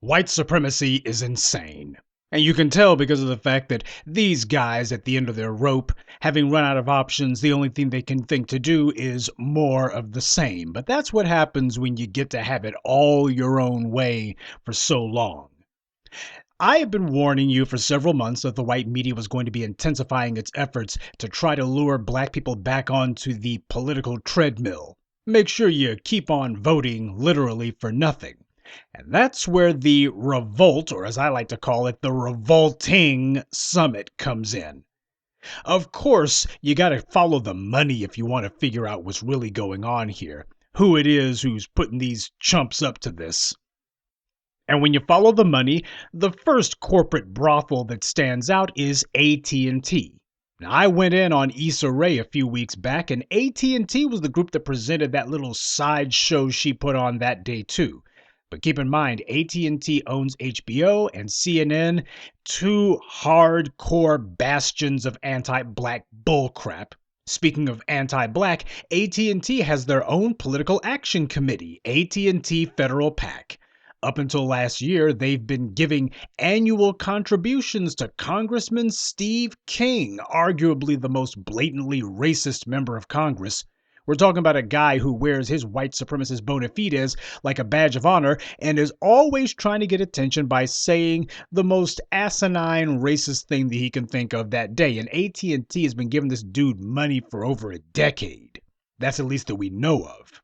White supremacy is insane. And you can tell because of the fact that these guys at the end of their rope, having run out of options, the only thing they can think to do is more of the same. But that's what happens when you get to have it all your own way for so long. I have been warning you for several months that the white media was going to be intensifying its efforts to try to lure black people back onto the political treadmill. Make sure you keep on voting literally for nothing. And that's where the revolt, or as I like to call it, the revolting summit comes in. Of course, you got to follow the money if you want to figure out what's really going on here, who it is who's putting these chumps up to this. And when you follow the money, the first corporate brothel that stands out is AT&T. Now, I went in on Issa Rae a few weeks back, and AT&T was the group that presented that little sideshow she put on that day too. But keep in mind, AT&T owns HBO and CNN, two hardcore bastions of anti-black bullcrap. Speaking of anti-black, AT&T has their own political action committee, AT&T Federal PAC. Up until last year, they've been giving annual contributions to Congressman Steve King, arguably the most blatantly racist member of Congress. We're talking about a guy who wears his white supremacist bona fides like a badge of honor and is always trying to get attention by saying the most asinine racist thing that he can think of that day. And AT&T has been giving this dude money for over a decade. That's at least that we know of.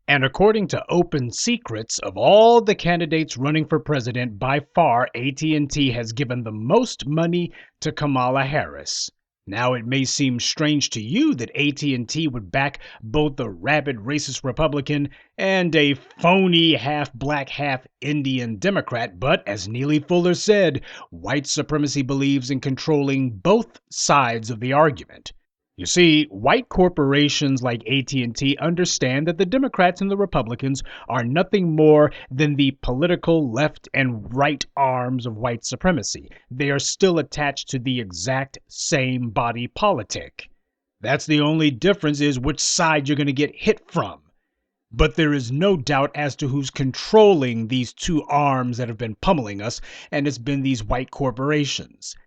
And according to Open Secrets, of all the candidates running for president, by far AT&T has given the most money to Kamala Harris. Now, it may seem strange to you that AT&T would back both a rabid racist Republican and a phony half-black, half-Indian Democrat, but as Neely Fuller said, white supremacy believes in controlling both sides of the argument. You see, white corporations like AT&T understand that the Democrats and the Republicans are nothing more than the political left and right arms of white supremacy. They are still attached to the exact same body politic. That's the only difference, is which side you're going to get hit from. But there is no doubt as to who's controlling these two arms that have been pummeling us, and it's been these white corporations.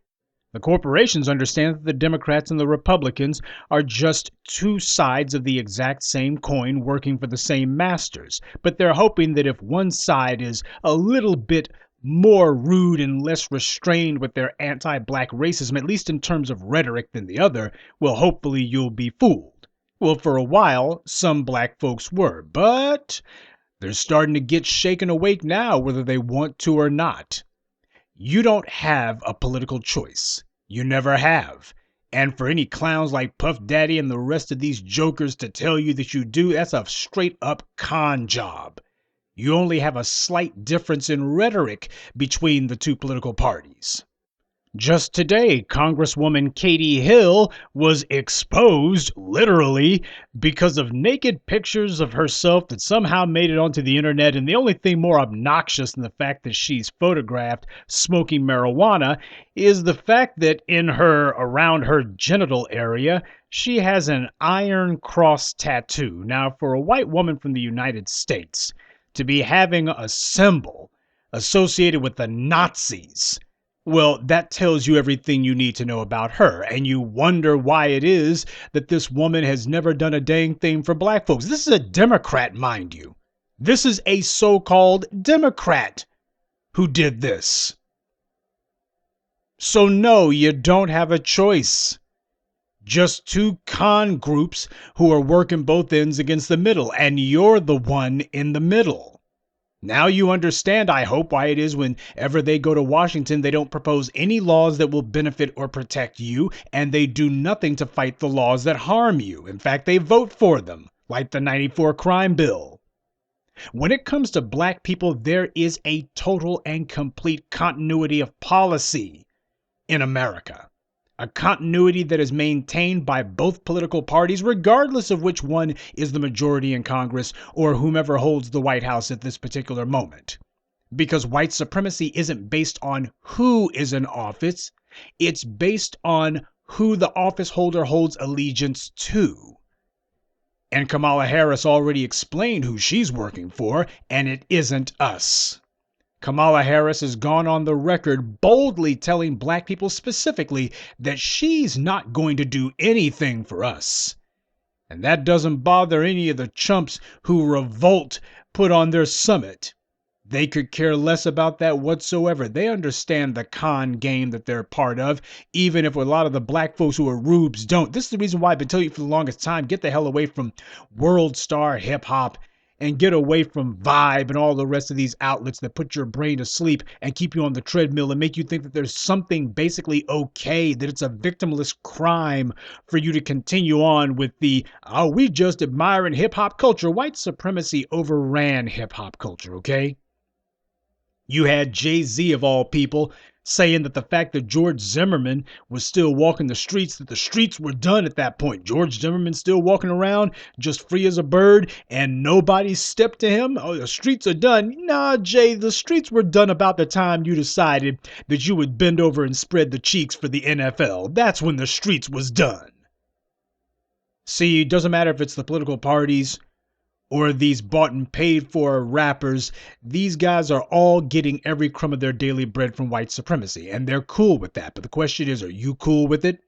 The corporations understand that the Democrats and the Republicans are just two sides of the exact same coin working for the same masters, but they're hoping that if one side is a little bit more rude and less restrained with their anti-black racism, at least in terms of rhetoric, than the other, well, hopefully you'll be fooled. Well, for a while, some black folks were, but they're starting to get shaken awake now, whether they want to or not. You don't have a political choice. You never have. And for any clowns like Puff Daddy and the rest of these jokers to tell you that you do, that's a straight up con job. You only have a slight difference in rhetoric between the two political parties. Just today, Congresswoman Katie Hill was exposed, literally, because of naked pictures of herself that somehow made it onto the internet, and the only thing more obnoxious than the fact that she's photographed smoking marijuana is the fact that around her genital area, she has an iron cross tattoo. Now, for a white woman from the United States to be having a symbol associated with the Nazis, well, that tells you everything you need to know about her, and you wonder why it is that this woman has never done a dang thing for black folks. This is a Democrat, mind you. This is a so-called Democrat who did this. So no, you don't have a choice. Just two con groups who are working both ends against the middle, and you're the one in the middle. Now you understand, I hope, why it is whenever they go to Washington, they don't propose any laws that will benefit or protect you, and they do nothing to fight the laws that harm you. In fact, they vote for them, like the '94 crime bill. When it comes to black people, there is a total and complete continuity of policy in America. A continuity that is maintained by both political parties, regardless of which one is the majority in Congress or whomever holds the White House at this particular moment. Because white supremacy isn't based on who is in office, it's based on who the office holder holds allegiance to. And Kamala Harris already explained who she's working for, and it isn't us. Kamala Harris has gone on the record boldly telling black people specifically that she's not going to do anything for us. And that doesn't bother any of the chumps who Revolt put on their summit. They could care less about that whatsoever. They understand the con game that they're part of, even if a lot of the black folks who are rubes don't. This is the reason why I've been telling you for the longest time, get the hell away from world star hip hop and get away from Vibe and all the rest of these outlets that put your brain to sleep and keep you on the treadmill and make you think that there's something basically okay, that it's a victimless crime for you to continue on with the, oh, we just admiring hip hop culture. White supremacy overran hip hop culture, okay? You had Jay-Z, of all people, saying that the fact that George Zimmerman was still walking the streets, that the streets were done at that point. George Zimmerman still walking around, just free as a bird, and nobody stepped to him. Oh, the streets are done. Nah, Jay, the streets were done about the time you decided that you would bend over and spread the cheeks for the NFL. That's when the streets was done. See, it doesn't matter if it's the political parties or these bought and paid for rappers, these guys are all getting every crumb of their daily bread from white supremacy, and they're cool with that. But the question is, are you cool with it?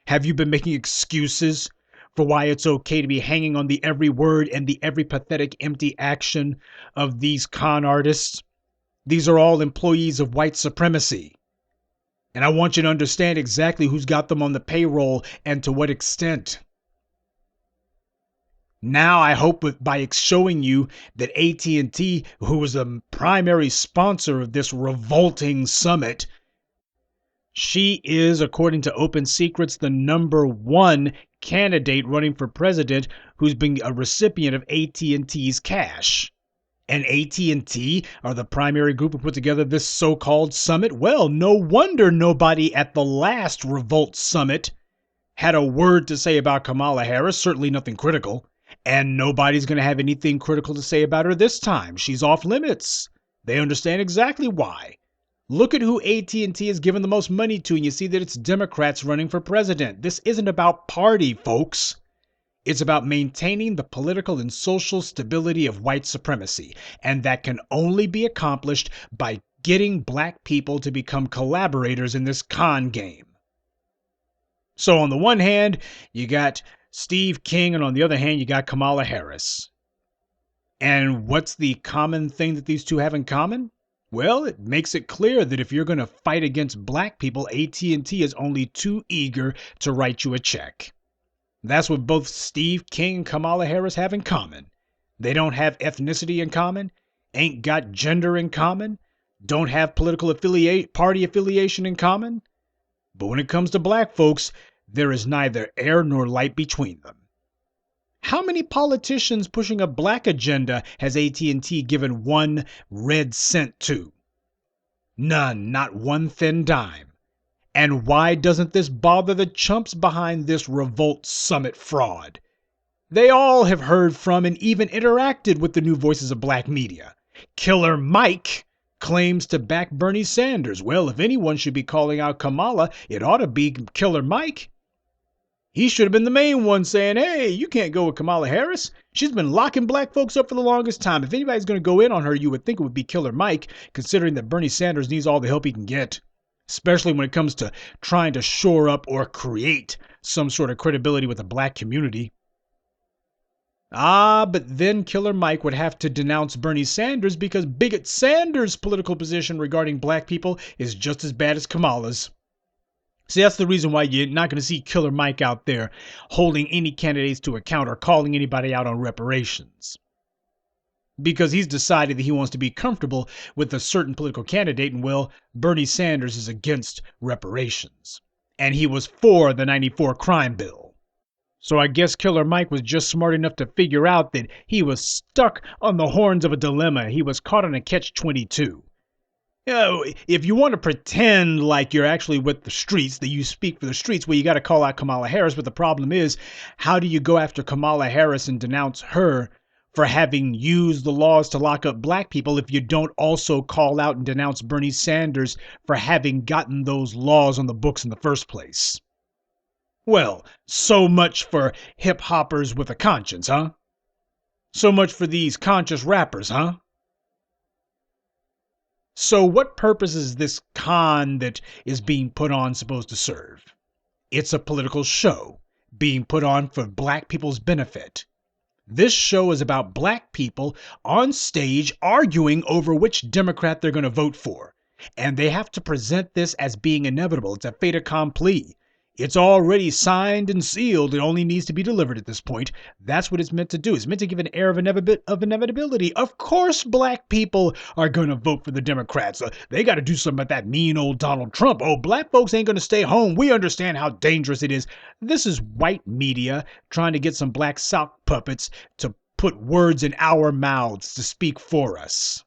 Have you been making excuses for why it's okay to be hanging on the every word and the every pathetic empty action of these con artists? These are all employees of white supremacy. And I want you to understand exactly who's got them on the payroll and to what extent. Now I hope by showing you that AT&T, who was the primary sponsor of this revolting summit, she is, according to Open Secrets, the #1 candidate running for president who's been a recipient of AT&T's cash. And AT&T are the primary group who put together this so-called summit. Well, no wonder nobody at the last Revolt summit had a word to say about Kamala Harris, certainly nothing critical. And nobody's going to have anything critical to say about her this time. She's off limits. They understand exactly why. Look at who AT&T has given the most money to, and you see that it's Democrats running for president. This isn't about party, folks. It's about maintaining the political and social stability of white supremacy. And that can only be accomplished by getting black people to become collaborators in this con game. So on the one hand, you got Steve King, and on the other hand, you got Kamala Harris. And what's the common thing that these two have in common? Well, it makes it clear that if you're going to fight against black people, AT&T is only too eager to write you a check. That's what both Steve King and Kamala Harris have in common. They don't have ethnicity in common, ain't got gender in common, don't have political party affiliation in common. But when it comes to black folks, there is neither air nor light between them. How many politicians pushing a black agenda has AT&T given 1 red cent to? None, not one thin dime. And why doesn't this bother the chumps behind this Revolt Summit fraud? They all have heard from and even interacted with the new voices of black media. Killer Mike claims to back Bernie Sanders. Well, if anyone should be calling out Kamala, it ought to be Killer Mike. He should have been the main one saying, hey, you can't go with Kamala Harris. She's been locking black folks up for the longest time. If anybody's going to go in on her, you would think it would be Killer Mike, considering that Bernie Sanders needs all the help he can get, especially when it comes to trying to shore up or create some sort of credibility with the black community. But then Killer Mike would have to denounce Bernie Sanders because Bigot Sanders' political position regarding black people is just as bad as Kamala's. See, that's the reason why you're not going to see Killer Mike out there holding any candidates to account or calling anybody out on reparations. Because he's decided that he wants to be comfortable with a certain political candidate, and well, Bernie Sanders is against reparations. And he was for the '94 crime bill. So I guess Killer Mike was just smart enough to figure out that he was stuck on the horns of a dilemma. He was caught on a catch-22. You know, if you want to pretend like you're actually with the streets, that you speak for the streets, well, you got to call out Kamala Harris. But the problem is, how do you go after Kamala Harris and denounce her for having used the laws to lock up black people if you don't also call out and denounce Bernie Sanders for having gotten those laws on the books in the first place? Well, so much for hip hoppers with a conscience, huh? So much for these conscious rappers, huh? So what purpose is this con that is being put on supposed to serve? It's a political show being put on for black people's benefit. This show is about black people on stage arguing over which Democrat they're going to vote for. And they have to present this as being inevitable. It's a fait accompli. It's already signed and sealed. It only needs to be delivered at this point. That's what it's meant to do. It's meant to give an air of inevitability. Of course, black people are going to vote for the Democrats. They got to do something about that mean old Donald Trump. Oh, black folks ain't going to stay home. We understand how dangerous it is. This is white media trying to get some black sock puppets to put words in our mouths to speak for us.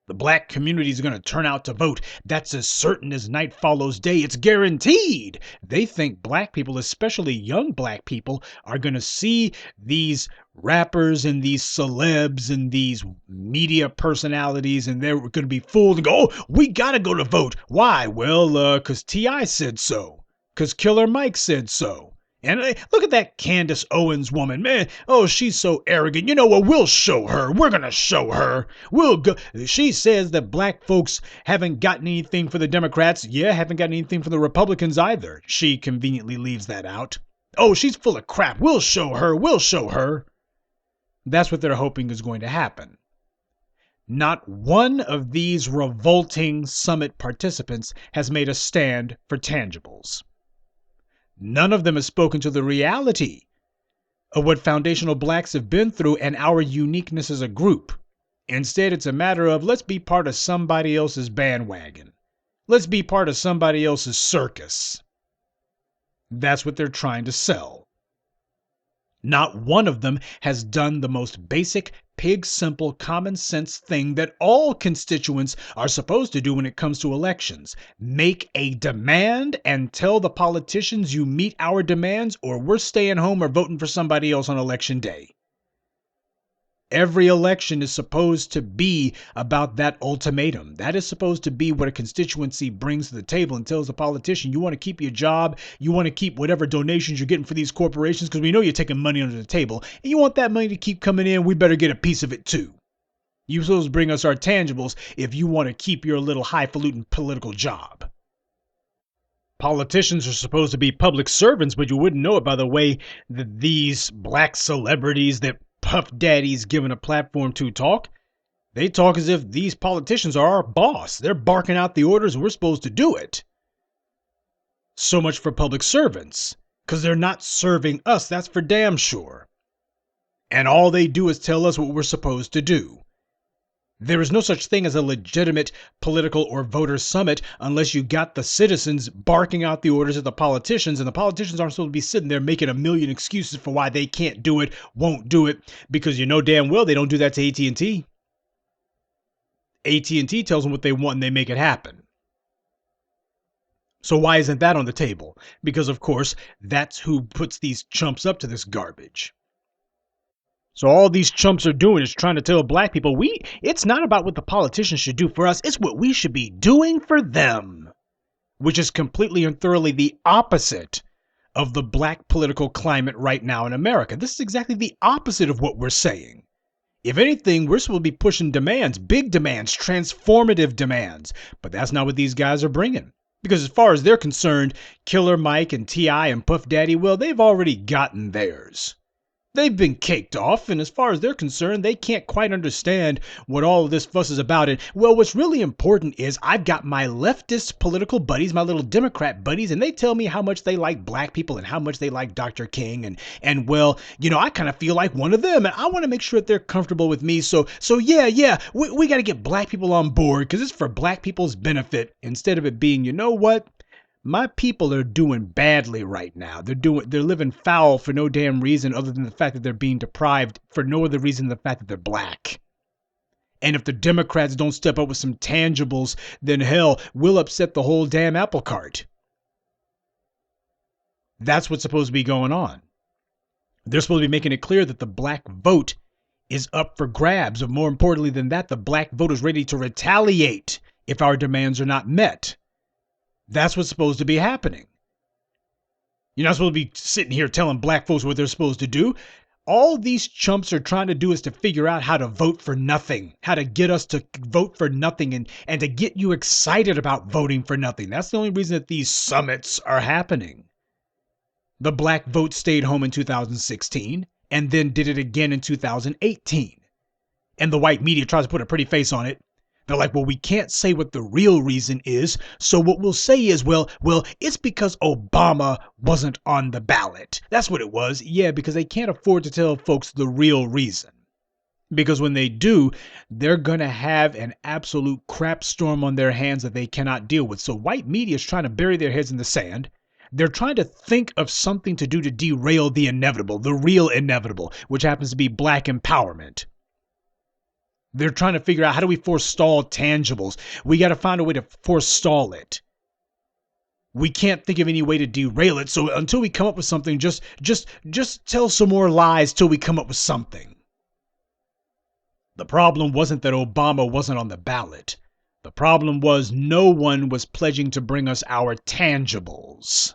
The black community is going to turn out to vote. That's as certain as night follows day. It's guaranteed. They think black people, especially young black people, are going to see these rappers and these celebs and these media personalities, and they're going to be fooled and go, oh, we got to go to vote. Why? Well, because T.I. said so. Because Killer Mike said so. And look at that Candace Owens woman, man. Oh, she's so arrogant. You know what? We'll show her. We're going to show her. We'll go. She says that black folks haven't gotten anything for the Democrats. Yeah, haven't gotten anything for the Republicans either. She conveniently leaves that out. Oh, she's full of crap. We'll show her. We'll show her. That's what they're hoping is going to happen. Not one of these revolting summit participants has made a stand for tangibles. None of them has spoken to the reality of what foundational blacks have been through and our uniqueness as a group. Instead, it's a matter of let's be part of somebody else's bandwagon. Let's be part of somebody else's circus. That's what they're trying to sell. Not one of them has done the most basic, pig-simple, common-sense thing that all constituents are supposed to do when it comes to elections. Make a demand and tell the politicians you meet our demands or we're staying home or voting for somebody else on election day. Every election is supposed to be about that ultimatum. That is supposed to be what a constituency brings to the table and tells the politician, you want to keep your job, you want to keep whatever donations you're getting for these corporations, because we know you're taking money under the table, and you want that money to keep coming in, we better get a piece of it too. You're supposed to bring us our tangibles if you want to keep your little highfalutin political job. Politicians are supposed to be public servants, but you wouldn't know it by the way that these black celebrities that Puff Daddy's given a platform to talk. They talk as if these politicians are our boss. They're barking out the orders and we're supposed to do it. So much for public servants, because they're not serving us, that's for damn sure. And all they do is tell us what we're supposed to do. There is no such thing as a legitimate political or voter summit unless you got the citizens barking out the orders at the politicians, and the politicians aren't supposed to be sitting there making a million excuses for why they can't do it, won't do it, because you know damn well they don't do that to AT&T. AT&T tells them what they want and they make it happen. So why isn't that on the table? Because of course, that's who puts these chumps up to this garbage. So all these chumps are doing is trying to tell black people, it's not about what the politicians should do for us, it's what we should be doing for them. Which is completely and thoroughly the opposite of the black political climate right now in America. This is exactly the opposite of what we're saying. If anything, we're supposed to be pushing demands, big demands, transformative demands. But that's not what these guys are bringing. Because as far as they're concerned, Killer Mike and T.I. and Puff Daddy, well, they've already gotten theirs. They've been caked off, and as far as they're concerned, they can't quite understand what all of this fuss is about. And, well, what's really important is I've got my leftist political buddies, my little Democrat buddies, and they tell me how much they like black people and how much they like Dr. King. And well, you know, I kind of feel like one of them, and I want to make sure that they're comfortable with me. So yeah, we got to get black people on board because it's for black people's benefit instead of it being, you know what? My people are doing badly right now. They're living foul for no damn reason other than the fact that they're being deprived for no other reason than the fact that they're black. And if the Democrats don't step up with some tangibles, then hell, we'll upset the whole damn apple cart. That's what's supposed to be going on. They're supposed to be making it clear that the black vote is up for grabs. But more importantly than that, the black vote is ready to retaliate if our demands are not met. That's what's supposed to be happening. You're not supposed to be sitting here telling black folks what they're supposed to do. All these chumps are trying to do is to figure out how to vote for nothing, how to get us to vote for nothing and to get you excited about voting for nothing. That's the only reason that these summits are happening. The black vote stayed home in 2016 and then did it again in 2018. And the white media tries to put a pretty face on it. They're like, well, we can't say what the real reason is. So what we'll say is, well, it's because Obama wasn't on the ballot. That's what it was. Yeah, because they can't afford to tell folks the real reason. Because when they do, they're going to have an absolute crap storm on their hands that they cannot deal with. So white media is trying to bury their heads in the sand. They're trying to think of something to do to derail the inevitable, the real inevitable, which happens to be black empowerment. They're trying to figure out, how do we forestall tangibles? We got to find a way to forestall it. We can't think of any way to derail it. So until we come up with something, just tell some more lies till we come up with something. The problem wasn't that Obama wasn't on the ballot. The problem was no one was pledging to bring us our tangibles.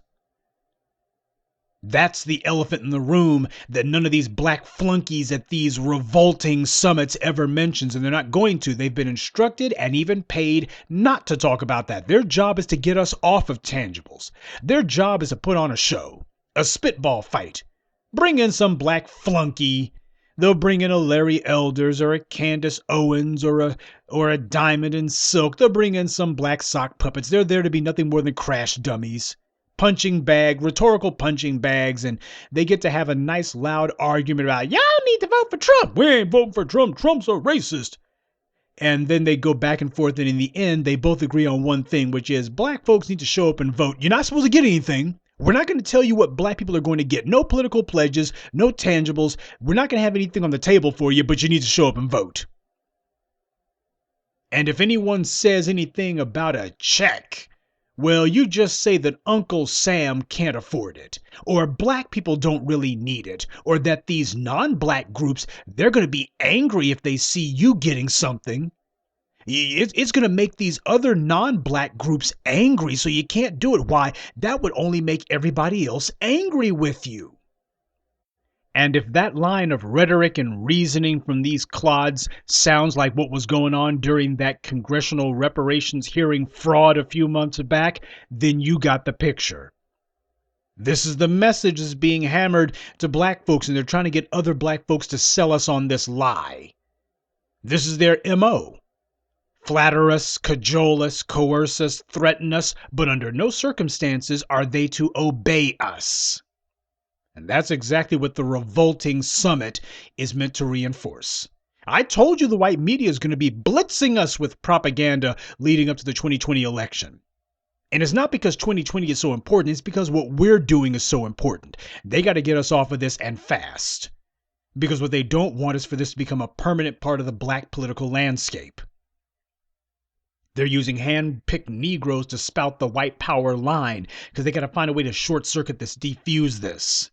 That's the elephant in the room that none of these black flunkies at these revolting summits ever mentions, and they're not going to. They've been instructed and even paid not to talk about that. Their job is to get us off of tangibles. Their job is to put on a show, a spitball fight. Bring in some black flunky. They'll bring in a Larry Elders or a Candace Owens or a Diamond in Silk. They'll bring in some black sock puppets. They're there to be nothing more than crash dummies. Rhetorical punching bags, and they get to have a nice loud argument about, y'all need to vote for Trump. We ain't voting for Trump. Trump's a racist. And then they go back and forth, and in the end, they both agree on one thing, which is black folks need to show up and vote. You're not supposed to get anything. We're not going to tell you what black people are going to get. No political pledges, no tangibles. We're not going to have anything on the table for you, but you need to show up and vote. And if anyone says anything about a check, well, you just say that Uncle Sam can't afford it, or black people don't really need it, or that these non-black groups, they're going to be angry if they see you getting something. It's going to make these other non-black groups angry, so you can't do it. Why? That would only make everybody else angry with you. And if that line of rhetoric and reasoning from these clods sounds like what was going on during that congressional reparations hearing fraud a few months back, then you got the picture. This is the message that's being hammered to black folks, and they're trying to get other black folks to sell us on this lie. This is their MO. Flatter us, cajole us, coerce us, threaten us, but under no circumstances are they to obey us. And that's exactly what the revolting summit is meant to reinforce. I told you the white media is going to be blitzing us with propaganda leading up to the 2020 election. And it's not because 2020 is so important, it's because what we're doing is so important. They got to get us off of this and fast. Because what they don't want is for this to become a permanent part of the black political landscape. They're using hand-picked Negroes to spout the white power line because they got to find a way to short-circuit this, defuse this.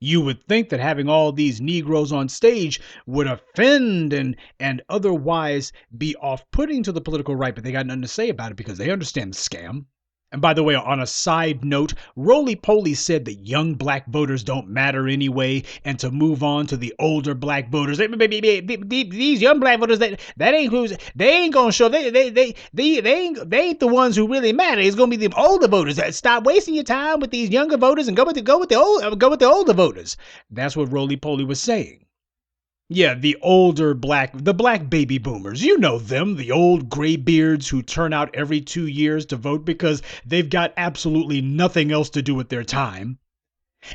You would think that having all these Negroes on stage would offend and otherwise be off-putting to the political right, but they got nothing to say about it because they understand the scam. And by the way, on a side note, Roly-Poly said that young black voters don't matter anyway, and to move on to the older black voters. These young black voters, that ain't who's, they ain't gonna show. They ain't the ones who really matter. It's gonna be the older voters. Stop wasting your time with these younger voters and go with the older voters. That's what Roly-Poly was saying. Yeah, the black baby boomers, you know them, the old graybeards who turn out every 2 years to vote because they've got absolutely nothing else to do with their time.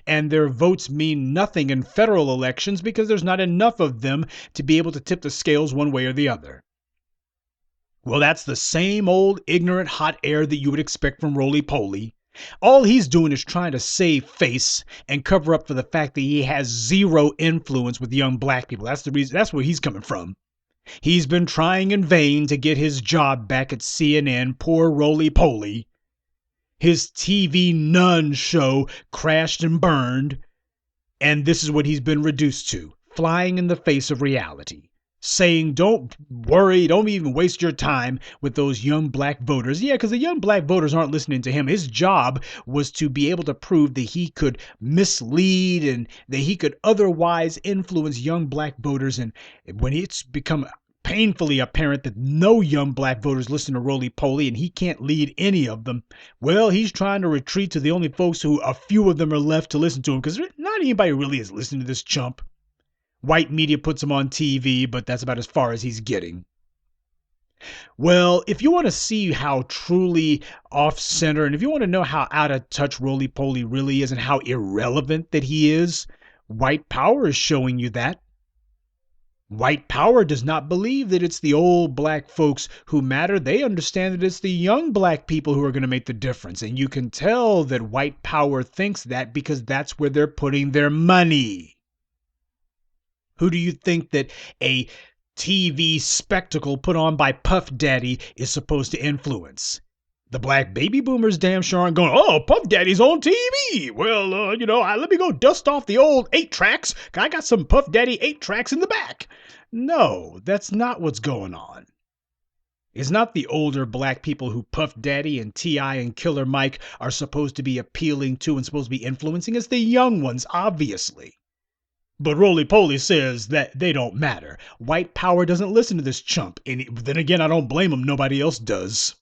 And their votes mean nothing in federal elections because there's not enough of them to be able to tip the scales one way or the other. Well, that's the same old ignorant hot air that you would expect from Roly-Poly. All he's doing is trying to save face and cover up for the fact that he has zero influence with young black people. That's the reason. That's where he's coming from. He's been trying in vain to get his job back at CNN. Poor Roly-Poly. His TV nun show crashed and burned. And this is what he's been reduced to. Flying in the face of reality. saying, don't worry, don't even waste your time with those young black voters. Yeah, because the young black voters aren't listening to him. His job was to be able to prove that he could mislead and that he could otherwise influence young black voters. And when it's become painfully apparent that no young black voters listen to roly-poly and he can't lead any of them, well, he's trying to retreat to the only folks who a few of them are left to listen to him, because not anybody really is listening to this chump. White media puts him on TV, but that's about as far as he's getting. Well, if you want to see how truly off-center, and if you want to know how out of touch roly-poly really is and how irrelevant that he is, white power is showing you that. White power does not believe that it's the old black folks who matter. They understand that it's the young black people who are going to make the difference. And you can tell that white power thinks that because that's where they're putting their money. Who do you think that a TV spectacle put on by Puff Daddy is supposed to influence? The black baby boomers damn sure aren't going, oh, Puff Daddy's on TV. Well, let me go dust off the old 8-tracks. I got some Puff Daddy 8-tracks in the back. No, that's not what's going on. It's not the older black people who Puff Daddy and T.I. and Killer Mike are supposed to be appealing to and supposed to be influencing. It's the young ones, obviously. But roly-poly says that they don't matter. White power doesn't listen to this chump. And then again, I don't blame him. Nobody else does.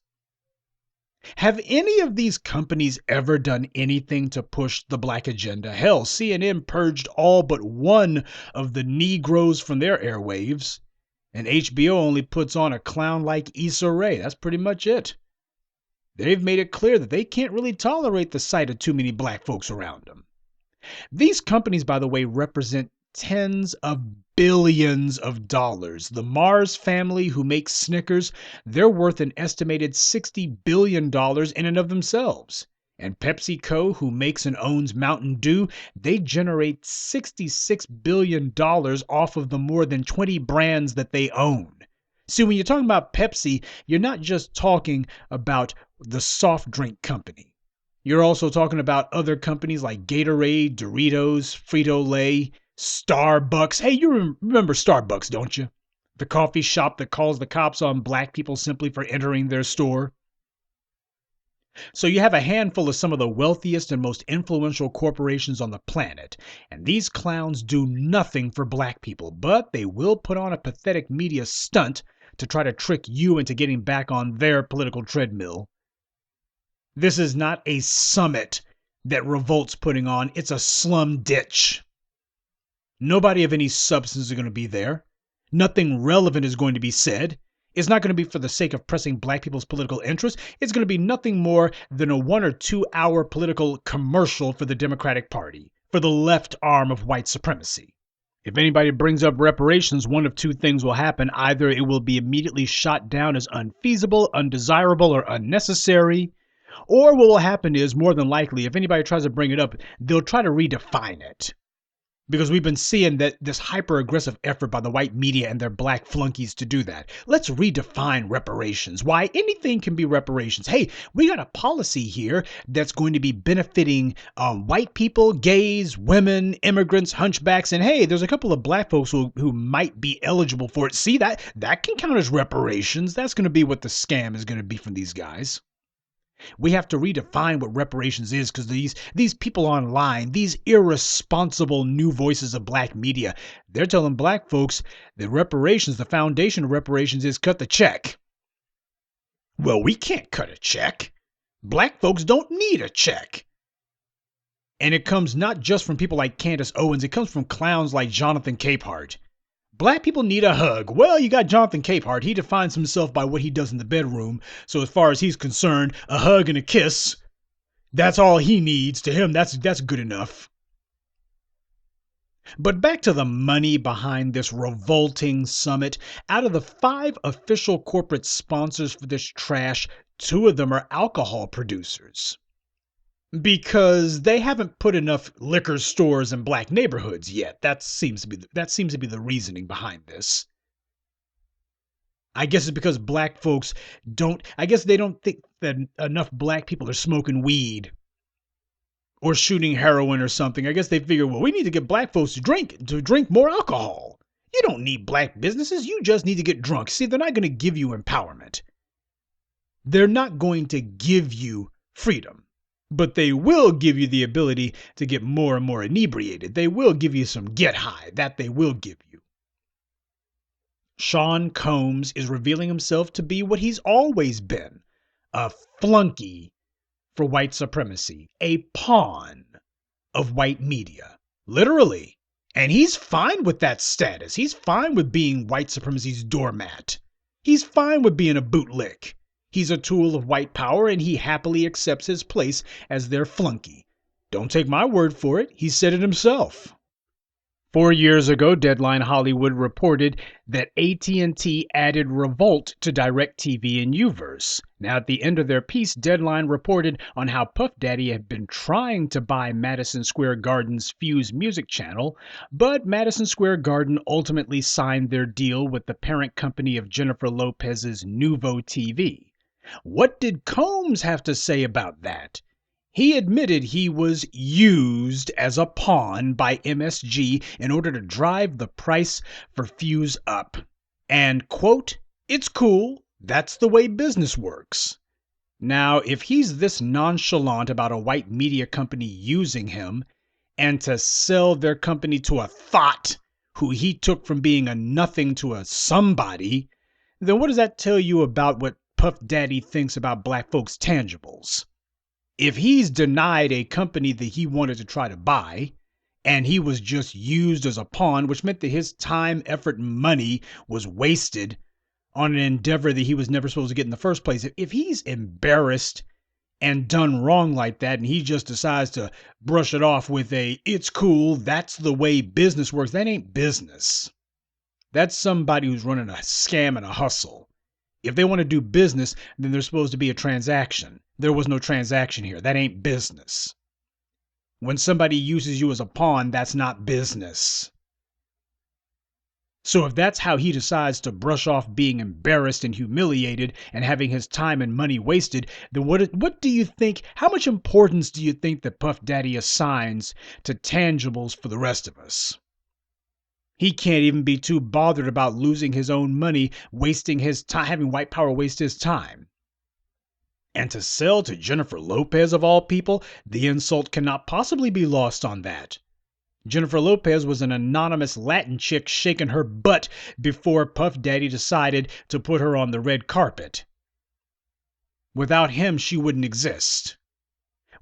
Have any of these companies ever done anything to push the black agenda? Hell, CNN purged all but one of the Negroes from their airwaves. And HBO only puts on a clown like Issa Rae. That's pretty much it. They've made it clear that they can't really tolerate the sight of too many black folks around them. These companies, by the way, represent tens of billions of dollars. The Mars family, who makes Snickers, they're worth an estimated $60 billion in and of themselves. And PepsiCo, who makes and owns Mountain Dew, they generate $66 billion off of the more than 20 brands that they own. See, when you're talking about Pepsi, you're not just talking about the soft drink company. You're also talking about other companies like Gatorade, Doritos, Frito-Lay, Starbucks. Hey, you remember Starbucks, don't you? The coffee shop that calls the cops on black people simply for entering their store. So you have a handful of some of the wealthiest and most influential corporations on the planet, and these clowns do nothing for black people, but they will put on a pathetic media stunt to try to trick you into getting back on their political treadmill. This is not a summit that Revolt's putting on. It's a slum ditch. Nobody of any substance is going to be there. Nothing relevant is going to be said. It's not going to be for the sake of pressing black people's political interests. It's going to be nothing more than a 1 or 2 hour political commercial for the Democratic Party, for the left arm of white supremacy. If anybody brings up reparations, one of two things will happen. Either it will be immediately shot down as unfeasible, undesirable, or unnecessary. Or what will happen is, more than likely, if anybody tries to bring it up, they'll try to redefine it. Because we've been seeing that this hyper-aggressive effort by the white media and their black flunkies to do that. Let's redefine reparations. Why? Anything can be reparations. Hey, we got a policy here that's going to be benefiting white people, gays, women, immigrants, hunchbacks, and hey, there's a couple of black folks who might be eligible for it. See, that can count as reparations. That's going to be what the scam is going to be from these guys. We have to redefine what reparations is, because these people online, these irresponsible new voices of black media, they're telling black folks that reparations, the foundation of reparations, is cut the check. Well, we can't cut a check. Black folks don't need a check. And it comes not just from people like Candace Owens, it comes from clowns like Jonathan Capehart. Black people need a hug. Well, you got Jonathan Capehart. He defines himself by what he does in the bedroom. So as far as he's concerned, a hug and a kiss, that's all he needs. To him, that's good enough. But back to the money behind this revolting summit. Out of the 5 official corporate sponsors for this trash, 2 of them are alcohol producers. Because they haven't put enough liquor stores in black neighborhoods yet. That seems to be the reasoning behind this. I guess it's because black folks they don't think that enough black people are smoking weed or shooting heroin or something. I guess they figure, well, we need to get black folks to drink more alcohol. You don't need black businesses. You just need to get drunk. See, they're not going to give you empowerment. They're not going to give you freedom, but they will give you the ability to get more and more inebriated. They will give you some get high. That they will give you. Sean Combs is revealing himself to be what he's always been, a flunky for white supremacy, a pawn of white media, literally. And he's fine with that status. He's fine with being white supremacy's doormat. He's fine with being a bootlick. He's a tool of white power, and he happily accepts his place as their flunky. Don't take my word for it. He said it himself. 4 years ago, Deadline Hollywood reported that AT&T added Revolt to DirecTV and Uverse. Now, at the end of their piece, Deadline reported on how Puff Daddy had been trying to buy Madison Square Garden's Fuse music channel, but Madison Square Garden ultimately signed their deal with the parent company of Jennifer Lopez's Nuvo TV. What did Combs have to say about that? He admitted he was used as a pawn by MSG in order to drive the price for Fuse up. And, quote, "It's cool. That's the way business works." Now, if he's this nonchalant about a white media company using him, and to sell their company to a thought who he took from being a nothing to a somebody, then what does that tell you about what Puff Daddy thinks about black folks' tangibles? If he's denied a company that he wanted to try to buy, and he was just used as a pawn, which meant that his time, effort, and money was wasted on an endeavor that he was never supposed to get in the first place. If he's embarrassed and done wrong like that, and he just decides to brush it off with "it's cool, that's the way business works," that ain't business. That's somebody who's running a scam and a hustle. If they want to do business, then there's supposed to be a transaction. There was no transaction here. That ain't business. When somebody uses you as a pawn, that's not business. So if that's how he decides to brush off being embarrassed and humiliated and having his time and money wasted, then what do you think, how much importance do you think that Puff Daddy assigns to tangibles for the rest of us? He can't even be too bothered about losing his own money, wasting his time, having white power waste his time. And to sell to Jennifer Lopez of all people, the insult cannot possibly be lost on that. Jennifer Lopez was an anonymous Latin chick shaking her butt before Puff Daddy decided to put her on the red carpet. Without him, she wouldn't exist.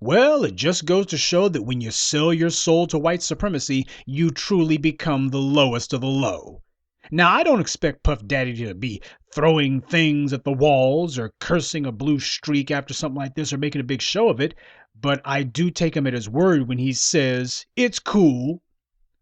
Well, it just goes to show that when you sell your soul to white supremacy, you truly become the lowest of the low. Now, I don't expect Puff Daddy to be throwing things at the walls or cursing a blue streak after something like this or making a big show of it, but I do take him at his word when he says, "It's cool."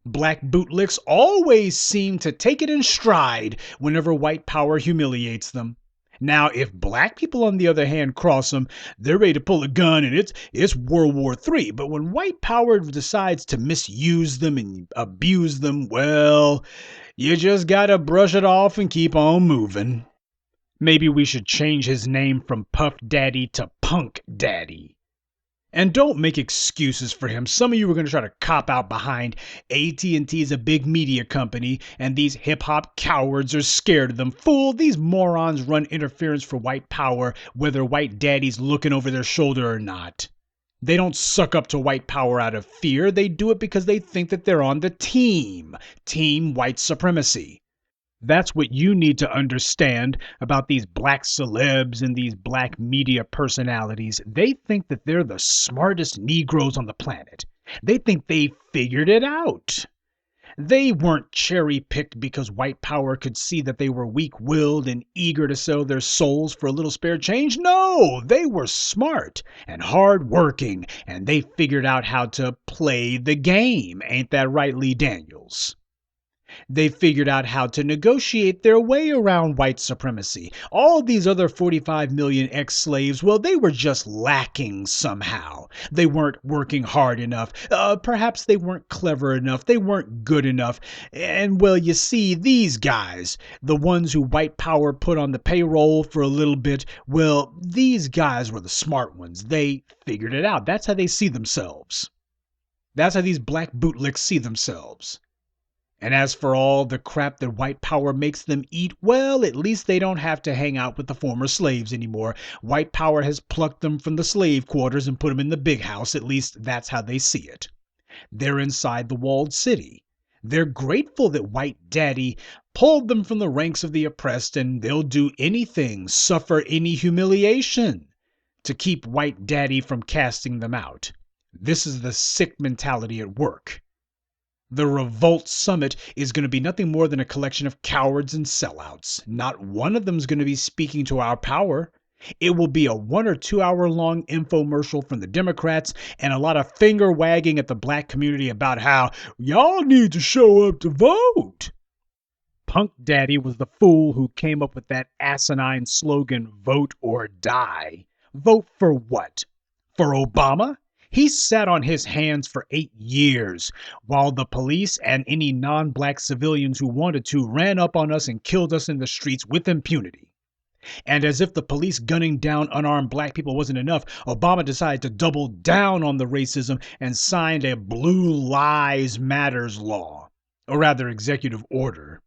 Black bootlicks always seem to take it in stride whenever white power humiliates them. Now, if black people, on the other hand, cross them, they're ready to pull a gun and it's World War III. But when white power decides to misuse them and abuse them, well, you just gotta brush it off and keep on moving. Maybe we should change his name from Puff Daddy to Punk Daddy. And don't make excuses for him. Some of you are going to try to cop out behind AT&T is a big media company and these hip-hop cowards are scared of them. Fool, these morons run interference for white power whether white daddy's looking over their shoulder or not. They don't suck up to white power out of fear. They do it because they think that they're on the team. Team white supremacy. That's what you need to understand about these black celebs and these black media personalities. They think that they're the smartest Negroes on the planet. They think they figured it out. They weren't cherry-picked because white power could see that they were weak-willed and eager to sell their souls for a little spare change. No, they were smart and hard-working, and they figured out how to play the game. Ain't that right, Lee Daniels? They figured out how to negotiate their way around white supremacy. All these other 45 million ex-slaves, well, they were just lacking somehow. They weren't working hard enough. Perhaps they weren't clever enough. They weren't good enough. And, well, you see, these guys, the ones who white power put on the payroll for a little bit, well, these guys were the smart ones. They figured it out. That's how they see themselves. That's how these black bootlicks see themselves. And as for all the crap that white power makes them eat, well, at least they don't have to hang out with the former slaves anymore. White power has plucked them from the slave quarters and put them in the big house. At least that's how they see it. They're inside the walled city. They're grateful that White Daddy pulled them from the ranks of the oppressed, and they'll do anything, suffer any humiliation to keep White Daddy from casting them out. This is the sick mentality at work. The Revolt Summit is going to be nothing more than a collection of cowards and sellouts. Not one of them is going to be speaking to our power. It will be a 1 or 2 hour long infomercial from the Democrats and a lot of finger wagging at the black community about how y'all need to show up to vote. Punk Daddy was the fool who came up with that asinine slogan, vote or die. Vote for what? For Obama? He sat on his hands for 8 years while the police and any non-black civilians who wanted to ran up on us and killed us in the streets with impunity. And as if the police gunning down unarmed black people wasn't enough, Obama decided to double down on the racism and signed a Blue Lives Matters law, or rather executive order.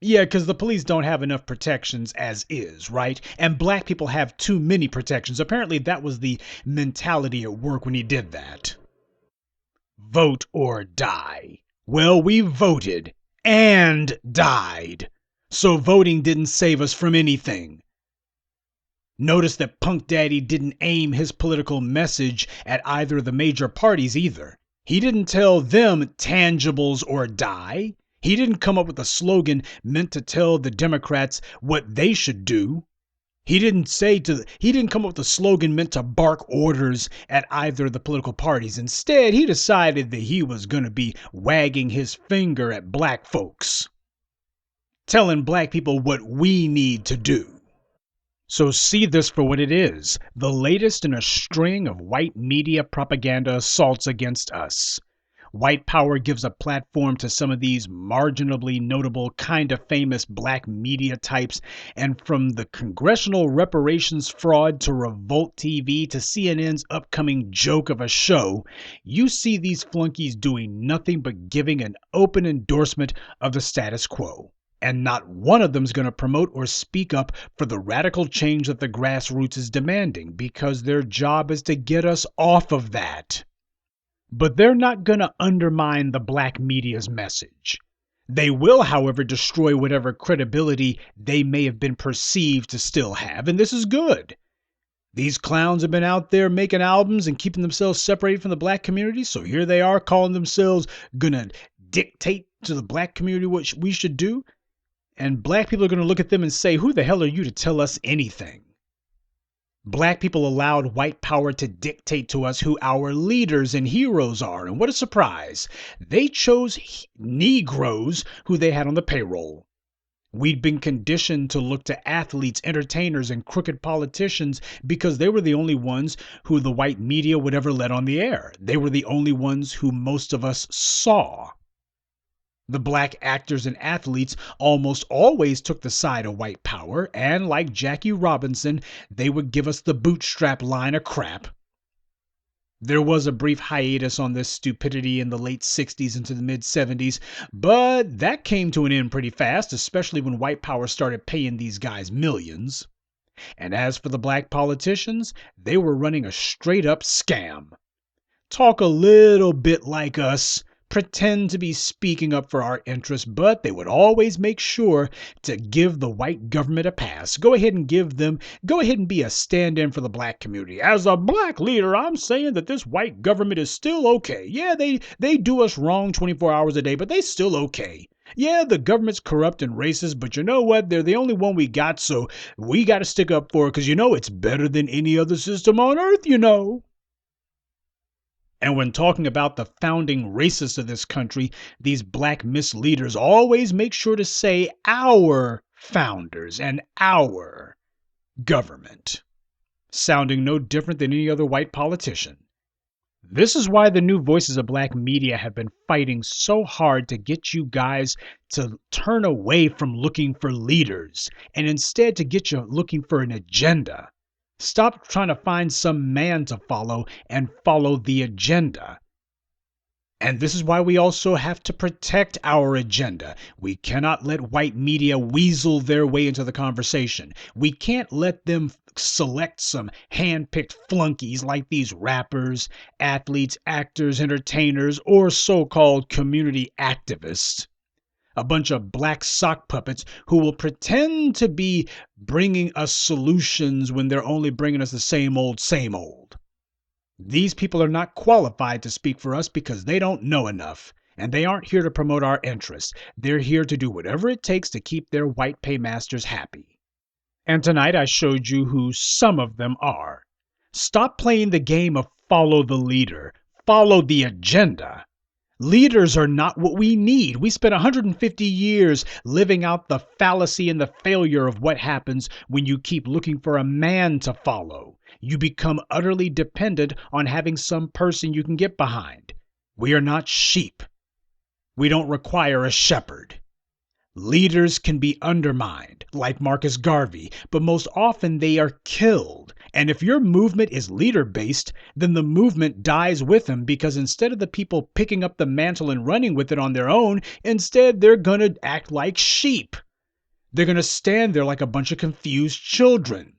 Yeah, because the police don't have enough protections as is, right? And black people have too many protections. Apparently that was the mentality at work when he did that. Vote or die. Well, we voted and died. So voting didn't save us from anything. Notice that Punk Daddy didn't aim his political message at either of the major parties either. He didn't tell them tangibles or die. He didn't come up with a slogan meant to tell the Democrats what they should do. He didn't come up with a slogan meant to bark orders at either of the political parties. Instead, he decided that he was going to be wagging his finger at black folks, telling black people what we need to do. So see this for what it is, the latest in a string of white media propaganda assaults against us. White power gives a platform to some of these marginally notable, kind of famous black media types, and from the congressional reparations fraud to Revolt TV to CNN's upcoming joke of a show, you see these flunkies doing nothing but giving an open endorsement of the status quo. And not one of them is going to promote or speak up for the radical change that the grassroots is demanding, because their job is to get us off of that. But they're not going to undermine the black media's message. They will, however, destroy whatever credibility they may have been perceived to still have, and this is good. These clowns have been out there making albums and keeping themselves separated from the black community, so here they are calling themselves gonna dictate to the black community what we should do, and black people are going to look at them and say, who the hell are you to tell us anything? Black people allowed white power to dictate to us who our leaders and heroes are, and what a surprise. They chose Negroes who they had on the payroll. We'd been conditioned to look to athletes, entertainers, and crooked politicians because they were the only ones who the white media would ever let on the air. They were the only ones who most of us saw. The black actors and athletes almost always took the side of white power, and like Jackie Robinson, they would give us the bootstrap line of crap. There was a brief hiatus on this stupidity in the late 60s into the mid 70s, but that came to an end pretty fast, especially when white power started paying these guys millions. And as for the black politicians, they were running a straight up scam. Talk a little bit like us, pretend to be speaking up for our interests, but they would always make sure to give the white government a pass. Go ahead and be a stand-in for the black community. As a black leader, I'm saying that this white government is still okay. Yeah, they do us wrong 24 hours a day, but they still okay. Yeah, the government's corrupt and racist, but you know what? They're the only one we got, so we got to stick up for it because, it's better than any other system on earth, And when talking about the founding racists of this country, these black misleaders always make sure to say our founders and our government, sounding no different than any other white politician. This is why the new voices of black media have been fighting so hard to get you guys to turn away from looking for leaders and instead to get you looking for an agenda. Stop trying to find some man to follow and follow the agenda. And this is why we also have to protect our agenda. We cannot let white media weasel their way into the conversation. We can't let them select some hand-picked flunkies like these rappers, athletes, actors, entertainers, or so-called community activists. A bunch of black sock puppets who will pretend to be bringing us solutions when they're only bringing us the same old, same old. These people are not qualified to speak for us because they don't know enough, and they aren't here to promote our interests. They're here to do whatever it takes to keep their white paymasters happy. And tonight I showed you who some of them are. Stop playing the game of follow the leader. Follow the agenda. Leaders are not what we need. We spent 150 years living out the fallacy and the failure of what happens when you keep looking for a man to follow. You become utterly dependent on having some person you can get behind. We are not sheep. We don't require a shepherd. Leaders can be undermined, like Marcus Garvey, but most often they are killed. And if your movement is leader-based, then the movement dies with them because instead of the people picking up the mantle and running with it on their own, instead they're going to act like sheep. They're going to stand there like a bunch of confused children,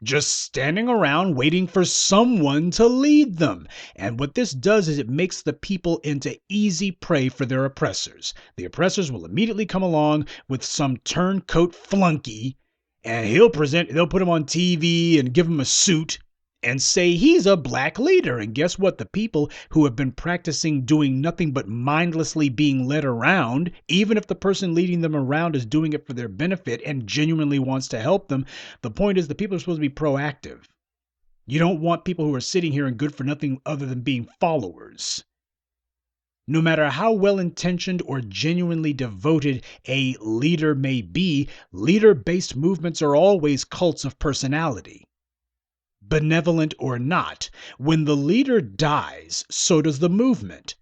just standing around waiting for someone to lead them. And what this does is it makes the people into easy prey for their oppressors. The oppressors will immediately come along with some turncoat flunky, and they'll put him on TV and give him a suit and say he's a black leader. And guess what? The people who have been practicing doing nothing but mindlessly being led around, even if the person leading them around is doing it for their benefit and genuinely wants to help them, the point is the people are supposed to be proactive. You don't want people who are sitting here and good for nothing other than being followers. No matter how well-intentioned or genuinely devoted a leader may be, leader-based movements are always cults of personality. Benevolent or not, when the leader dies, so does the movement.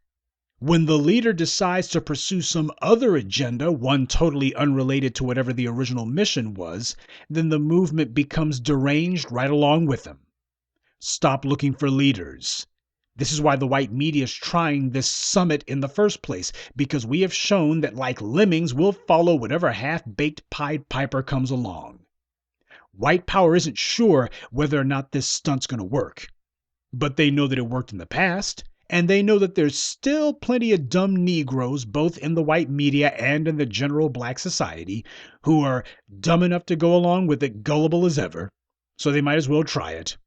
When the leader decides to pursue some other agenda, one totally unrelated to whatever the original mission was, then the movement becomes deranged right along with him. Stop looking for leaders. This is why the white media is trying this summit in the first place, because we have shown that like lemmings, we'll follow whatever half-baked Pied Piper comes along. White power isn't sure whether or not this stunt's going to work, but they know that it worked in the past, and they know that there's still plenty of dumb Negroes, both in the white media and in the general black society, who are dumb enough to go along with it, gullible as ever, so they might as well try it.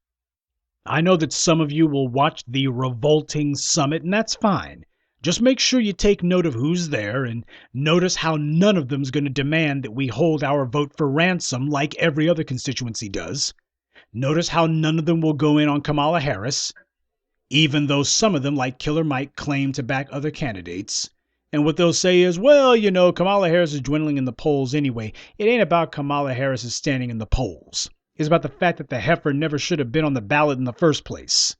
I know that some of you will watch the Revolting Summit, and that's fine. Just make sure you take note of who's there and notice how none of them is going to demand that we hold our vote for ransom like every other constituency does. Notice how none of them will go in on Kamala Harris, even though some of them, like Killer Mike, claim to back other candidates. And what they'll say is, well, you know, Kamala Harris is dwindling in the polls anyway. It ain't about Kamala Harris is standing in the polls. It's about the fact that the heifer never should have been on the ballot in the first place.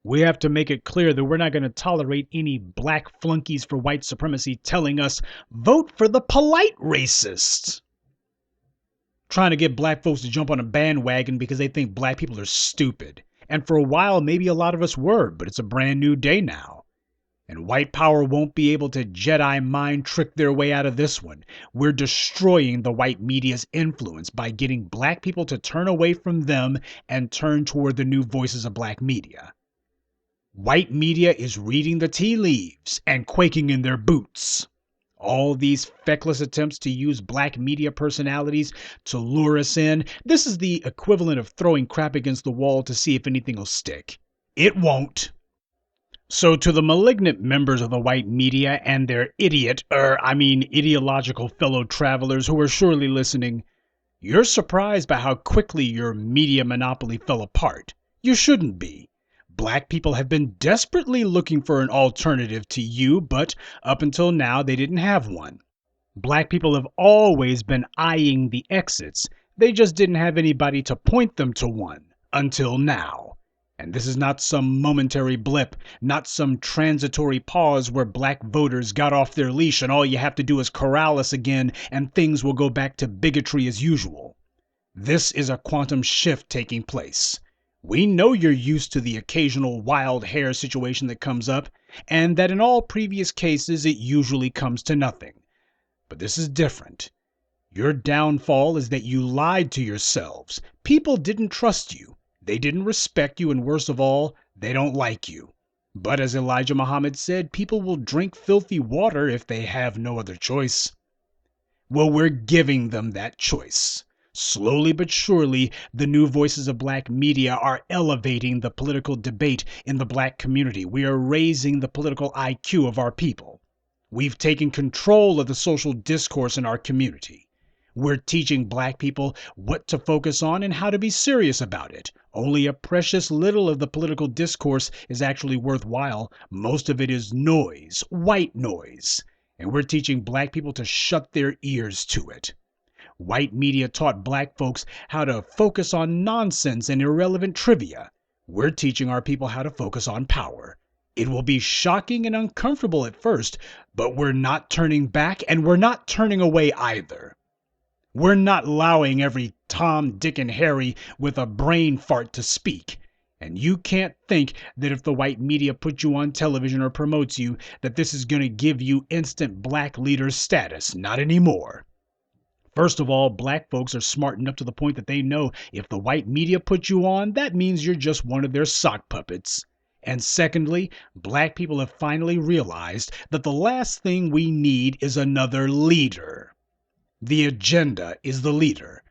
We have to make it clear that we're not going to tolerate any black flunkies for white supremacy telling us, vote for the polite racists. Trying to get black folks to jump on a bandwagon because they think black people are stupid. And for a while, maybe a lot of us were, but it's a brand new day now. And white power won't be able to Jedi mind trick their way out of this one. We're destroying the white media's influence by getting black people to turn away from them and turn toward the new voices of black media. White media is reading the tea leaves and quaking in their boots. All these feckless attempts to use black media personalities to lure us in, this is the equivalent of throwing crap against the wall to see if anything will stick. It won't. So to the malignant members of the white media and their ideological fellow travelers who are surely listening, you're surprised by how quickly your media monopoly fell apart. You shouldn't be. Black people have been desperately looking for an alternative to you, but up until now they didn't have one. Black people have always been eyeing the exits. They just didn't have anybody to point them to one until now. And this is not some momentary blip, not some transitory pause where black voters got off their leash and all you have to do is corral us again and things will go back to bigotry as usual. This is a quantum shift taking place. We know you're used to the occasional wild hair situation that comes up, and that in all previous cases it usually comes to nothing. But this is different. Your downfall is that you lied to yourselves. People didn't trust you. They didn't respect you, and worst of all, they don't like you. But as Elijah Muhammad said, people will drink filthy water if they have no other choice. Well, we're giving them that choice. Slowly but surely, the new voices of black media are elevating the political debate in the black community. We are raising the political IQ of our people. We've taken control of the social discourse in our community. We're teaching black people what to focus on and how to be serious about it. Only a precious little of the political discourse is actually worthwhile. Most of it is noise, white noise. And we're teaching black people to shut their ears to it. White media taught black folks how to focus on nonsense and irrelevant trivia. We're teaching our people how to focus on power. It will be shocking and uncomfortable at first, but we're not turning back and we're not turning away either. We're not allowing every Tom, Dick, and Harry with a brain fart to speak. And you can't think that if the white media put you on television or promotes you, that this is going to give you instant black leader status. Not anymore. First of all, black folks are smart enough to the point that they know if the white media put you on, that means you're just one of their sock puppets. And secondly, black people have finally realized that the last thing we need is another leader. The agenda is the leader,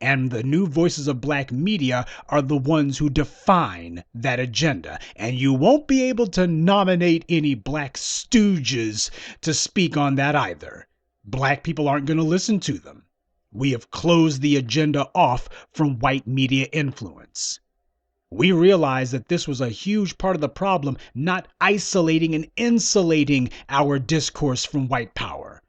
and the new voices of black media are the ones who define that agenda. And you won't be able to nominate any black stooges to speak on that either. Black people aren't going to listen to them. We have closed the agenda off from white media influence. We realize that this was a huge part of the problem, not isolating and insulating our discourse from white power.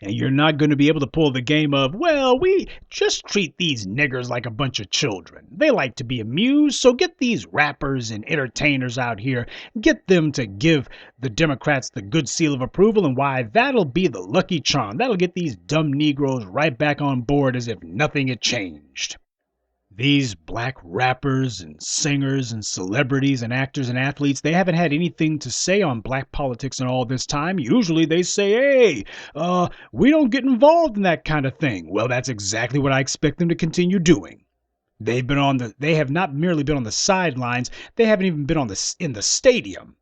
And you're not going to be able to pull the game of, well, we just treat these niggers like a bunch of children. They like to be amused, so get these rappers and entertainers out here, get them to give the Democrats the good seal of approval, and why, that'll be the lucky charm. That'll get these dumb Negroes right back on board as if nothing had changed. These black rappers and singers and celebrities and actors and athletes, they haven't had anything to say on black politics in all this time. Usually they say, hey, we don't get involved in that kind of thing. Well, that's exactly what I expect them to continue doing. They have not merely been on the sidelines, they haven't even been in the stadium.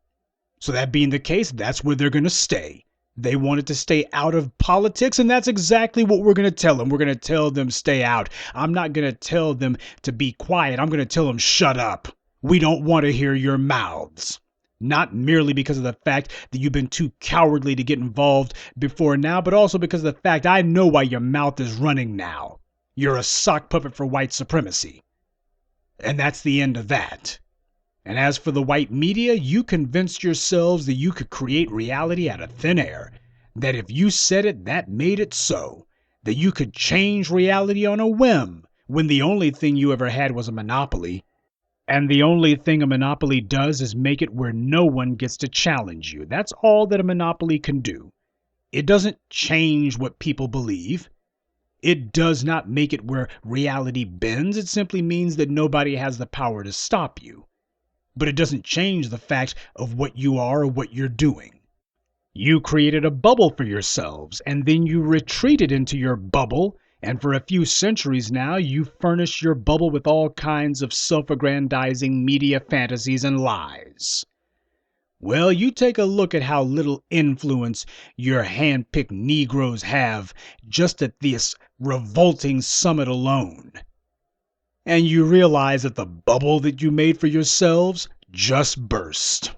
So that being the case, that's where they're going to stay. They wanted to stay out of politics, and that's exactly what we're going to tell them. We're going to tell them stay out. I'm not going to tell them to be quiet. I'm going to tell them shut up. We don't want to hear your mouths. Not merely because of the fact that you've been too cowardly to get involved before now, but also because of the fact I know why your mouth is running now. You're a sock puppet for white supremacy. And that's the end of that. And as for the white media, you convinced yourselves that you could create reality out of thin air, that if you said it, that made it so, that you could change reality on a whim, when the only thing you ever had was a monopoly. And the only thing a monopoly does is make it where no one gets to challenge you. That's all that a monopoly can do. It doesn't change what people believe. It does not make it where reality bends. It simply means that nobody has the power to stop you. But it doesn't change the fact of what you are or what you're doing. You created a bubble for yourselves, and then you retreated into your bubble, and for a few centuries now, you furnish your bubble with all kinds of self-aggrandizing media fantasies and lies. Well, you take a look at how little influence your hand-picked Negroes have just at this revolting summit alone. And you realize that the bubble that you made for yourselves just burst.